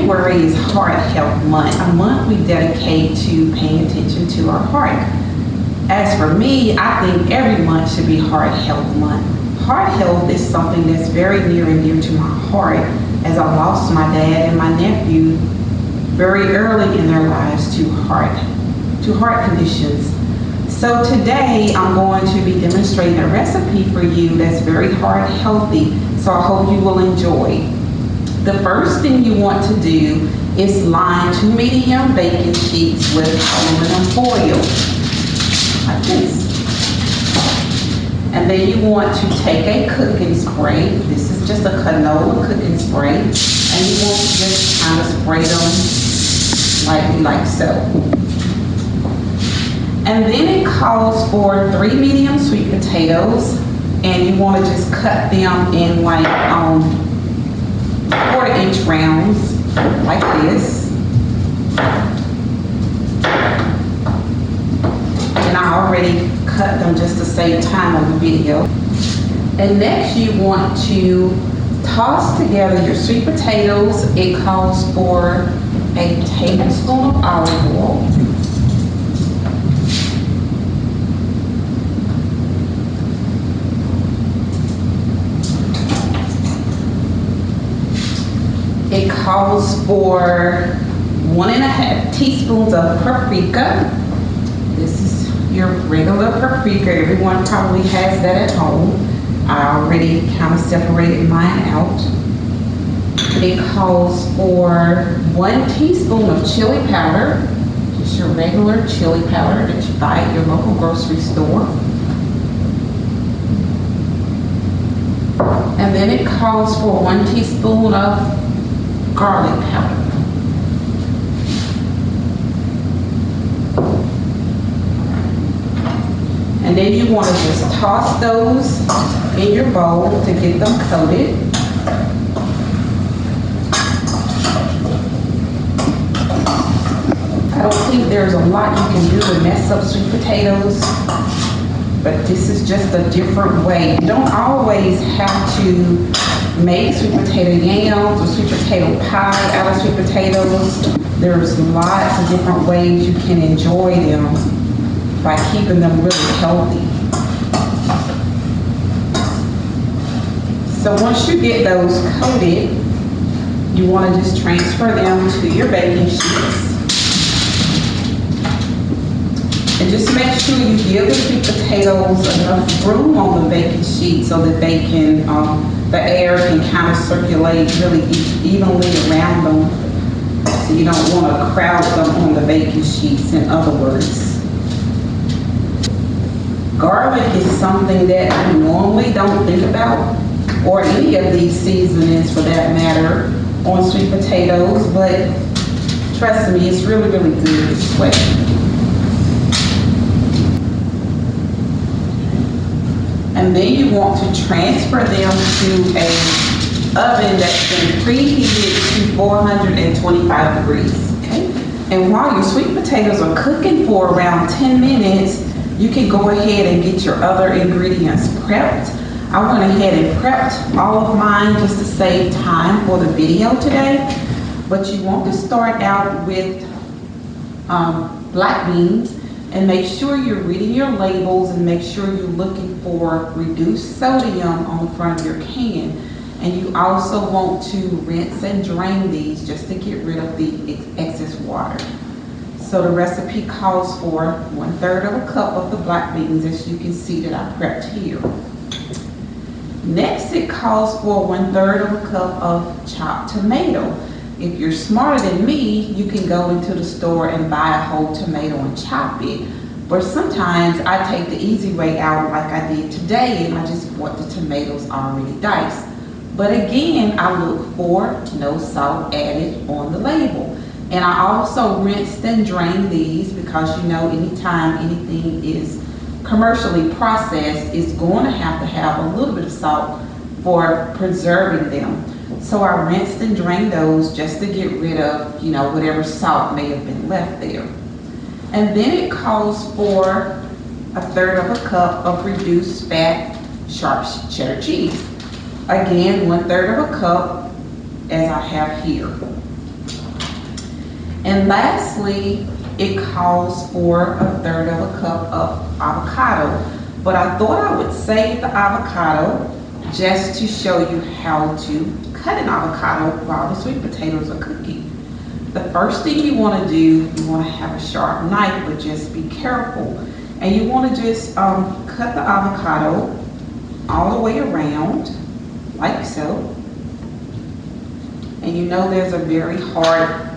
January is Heart Health Month, a month we dedicate to paying attention to our heart. As for me, I think every month should be Heart Health Month. Heart health is something that's very near and dear to my heart, as I lost my dad and my nephew very early in their lives to heart conditions. So today I'm going to be demonstrating a recipe for you that's very heart healthy, so I hope you will enjoy. The first thing you want to do is line 2 medium baking sheets with aluminum foil, like this. And then you want to take a cooking spray. This is just a canola cooking spray. And you want to just kind of spray them lightly like so. And then it calls for 3 medium sweet potatoes. And you want to just cut them in like 1/4-inch rounds, like this. And I already cut them just to save time on the video. And next you want to toss together your sweet potatoes. It calls for a tablespoon of olive oil. It calls for 1½ teaspoons of paprika. This is your regular paprika. Everyone probably has that at home. I already kind of separated mine out. It calls for 1 teaspoon of chili powder, just your regular chili powder that you buy at your local grocery store. And then it calls for 1 teaspoon of garlic powder. And then you want to just toss those in your bowl to get them coated. I don't think there's a lot you can do to mess up sweet potatoes, but this is just a different way. You don't always have to make sweet potato yams or sweet potato pie out of sweet potatoes. There's lots of different ways you can enjoy them by keeping them really healthy. So once you get those coated, you want to just transfer them to your baking sheets. And just make sure you give the sweet potatoes enough room on the baking sheet so that they can, the air can kind of circulate really evenly around them. So you don't want to crowd them on the baking sheets, in other words. Garlic is something that you normally don't think about, or any of these seasonings for that matter, on sweet potatoes, but trust me, it's really, really good this way. And then you want to transfer them to an oven that's been preheated to 425 degrees, okay? And while your sweet potatoes are cooking for around 10 minutes, you can go ahead and get your other ingredients prepped. I went ahead and prepped all of mine just to save time for the video today. But you want to start out with black beans, and make sure you're reading your labels and make sure you're looking for reduced sodium on the front of your can. And you also want to rinse and drain these just to get rid of the excess water. So the recipe calls for 1/3 of a cup of the black beans, as you can see that I prepped here. Next, it calls for 1/3 of a cup of chopped tomato. If you're smarter than me, you can go into the store and buy a whole tomato and chop it. But sometimes I take the easy way out like I did today, and I just bought the tomatoes already diced. But again, I look for no salt added on the label. And I also rinsed and drained these because you know anytime anything is commercially processed, it's going to have a little bit of salt for preserving them. So I rinsed and drained those just to get rid of, you know, whatever salt may have been left there. And then it calls for 1/3 of a cup of reduced fat sharp cheddar cheese. Again, 1/3 of a cup as I have here. And lastly, it calls for a third of a cup of avocado. But I thought I would save the avocado just to show you how to cut an avocado while the sweet potatoes are cooking. The first thing you want to do, you want to have a sharp knife, but just be careful. And you want to just cut the avocado all the way around, like so. And you know there's a very hard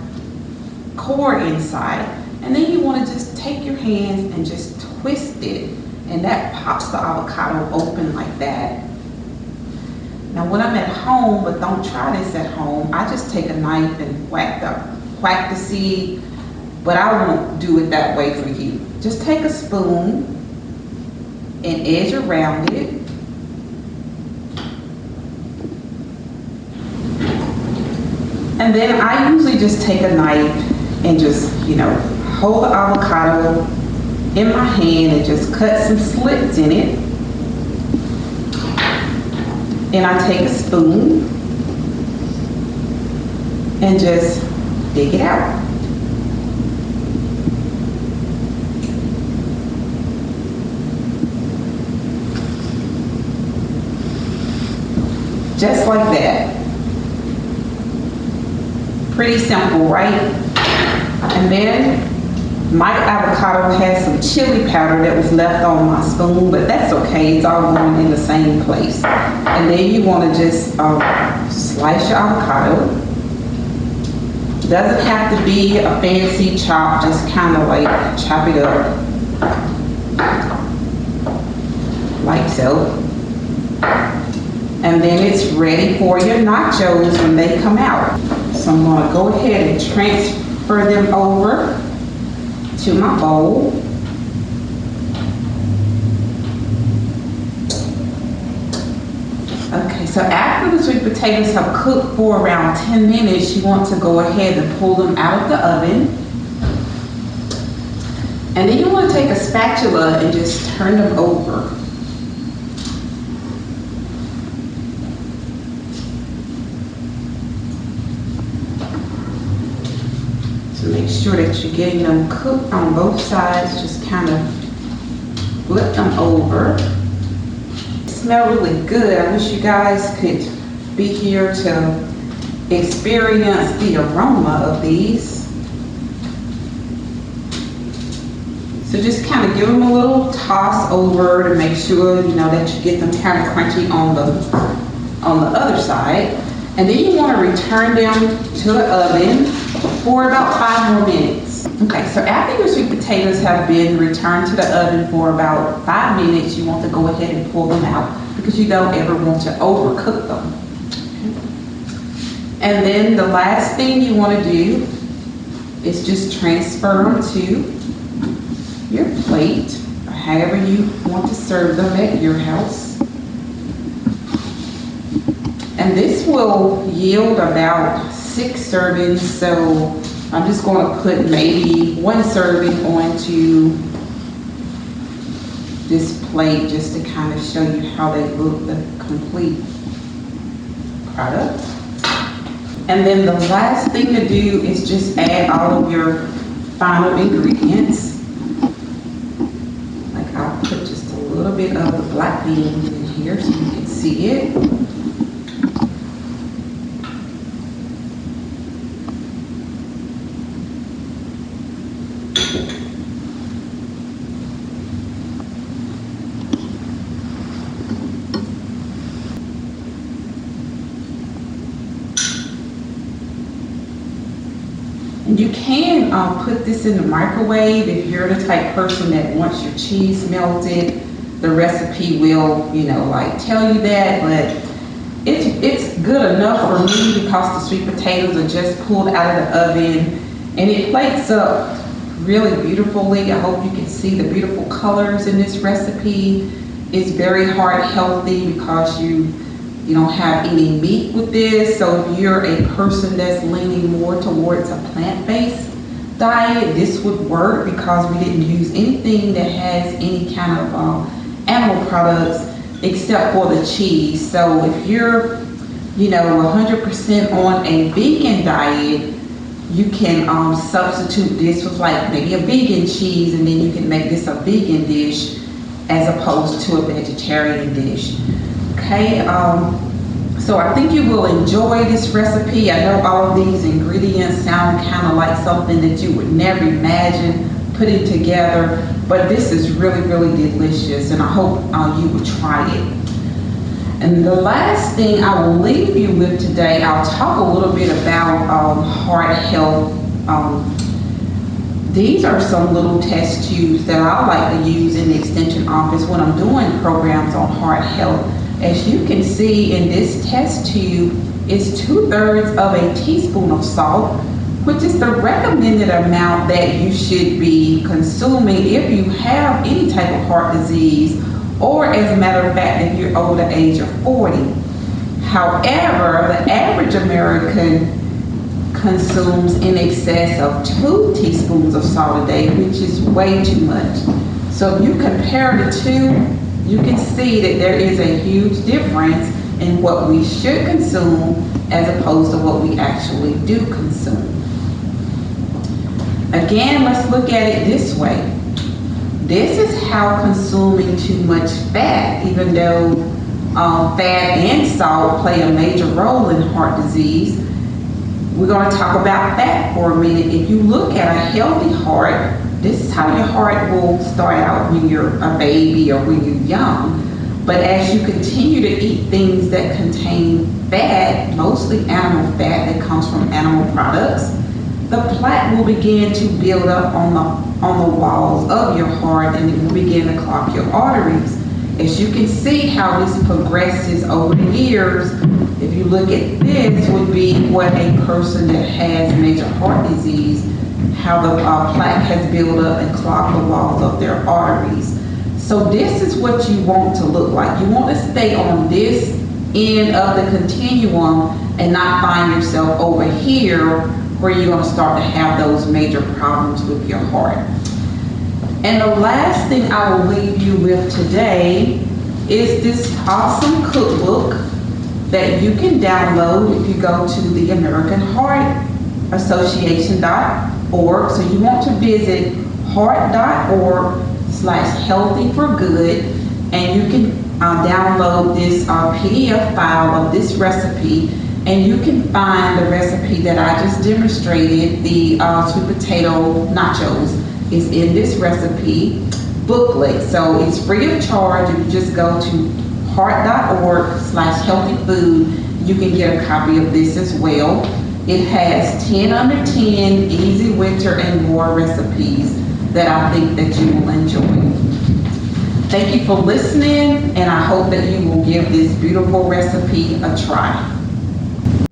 core inside. And then you want to just take your hands and just twist it. And that pops the avocado open like that. Now when I'm at home, but don't try this at home, I just take a knife and whack the seed, but I won't do it that way for you. Just take a spoon and edge around it. And then I usually just take a knife and just, hold the avocado in my hand and just cut some slits in it. And I take a spoon and just dig it out. Just like that. Pretty simple, right? And then my avocado has some chili powder that was left on my spoon, but that's okay, it's all going in the same place. And then you want to just slice your avocado. Doesn't have to be a fancy chop, just kind of like chop it up, like so. And then it's ready for your nachos when they come out. So I'm going to go ahead and transfer them over to my bowl. Okay, so after the sweet potatoes have cooked for around 10 minutes, you want to go ahead and pull them out of the oven. And then you want to take a spatula and just turn them over. So make sure that you're getting them cooked on both sides. Just kind of flip them over. Smell really good. I wish you guys could be here to experience the aroma of these. So just kind of give them a little toss over to make sure that you get them kind of crunchy on the other side. And then you want to return them to the oven for about 5 more minutes. Okay, so after your sweet potatoes have been returned to the oven for about 5 minutes, you want to go ahead and pull them out because you don't ever want to overcook them. And then the last thing you want to do is just transfer them to your plate, or however you want to serve them at your house. And this will yield about 6 servings, so I'm just going to put maybe 1 serving onto this plate just to kind of show you how they look, the complete product. And then the last thing to do is just add all of your final ingredients. Like I'll put just a little bit of the black beans in here so you can see it. And you can put this in the microwave if you're the type person that wants your cheese melted. The recipe will, tell you that, but it's good enough for me because the sweet potatoes are just pulled out of the oven and it plates up really beautifully. I hope you can see the beautiful colors in this recipe. It's very heart healthy because you don't have any meat with this. So if you're a person that's leaning more towards a plant-based diet, this would work because we didn't use anything that has any kind of animal products except for the cheese. So if you're 100% on a vegan diet, You can substitute this with like maybe a vegan cheese, and then you can make this a vegan dish as opposed to a vegetarian dish. Okay, so I think you will enjoy this recipe. I know all of these ingredients sound kind of like something that you would never imagine putting together, but this is really, really delicious, and I hope you will try it. And the last thing I will leave you with today, I'll talk a little bit about heart health. These are some little test tubes that I like to use in the extension office when I'm doing programs on heart health. As you can see in this test tube, it's 2/3 of a teaspoon of salt, which is the recommended amount that you should be consuming if you have any type of heart disease, or as a matter of fact, if you're over the age of 40. However, the average American consumes in excess of 2 teaspoons of salt a day, which is way too much. So if you compare the two, you can see that there is a huge difference in what we should consume as opposed to what we actually do consume. Again, let's look at it this way. This is how consuming too much fat, even though fat and salt play a major role in heart disease. We're going to talk about fat for a minute. If you look at a healthy heart, this is how your heart will start out when you're a baby or when you're young. But as you continue to eat things that contain fat, mostly animal fat that comes from animal products, the plaque will begin to build up on the walls of your heart, and it will begin to clog your arteries. As you can see how this progresses over the years, if you look at this, would be what a person that has major heart disease, how the plaque has built up and clogged the walls of their arteries. So this is what you want to look like. You want to stay on this end of the continuum and not find yourself over here where you're going to start to have those major problems with your heart. And the last thing I will leave you with today is this awesome cookbook that you can download if you go to the American Heart Association.org. So you want to visit heart.org/healthy4good, and you can download this PDF file of this recipe, and you can find the recipe that I just demonstrated, the sweet potato nachos, is in this recipe booklet. So it's free of charge. If you just go to heart.org/healthyfood, you can get a copy of this as well. It has 10 under 10 easy winter and more recipes that I think that you will enjoy. Thank you for listening, and I hope that you will give this beautiful recipe a try.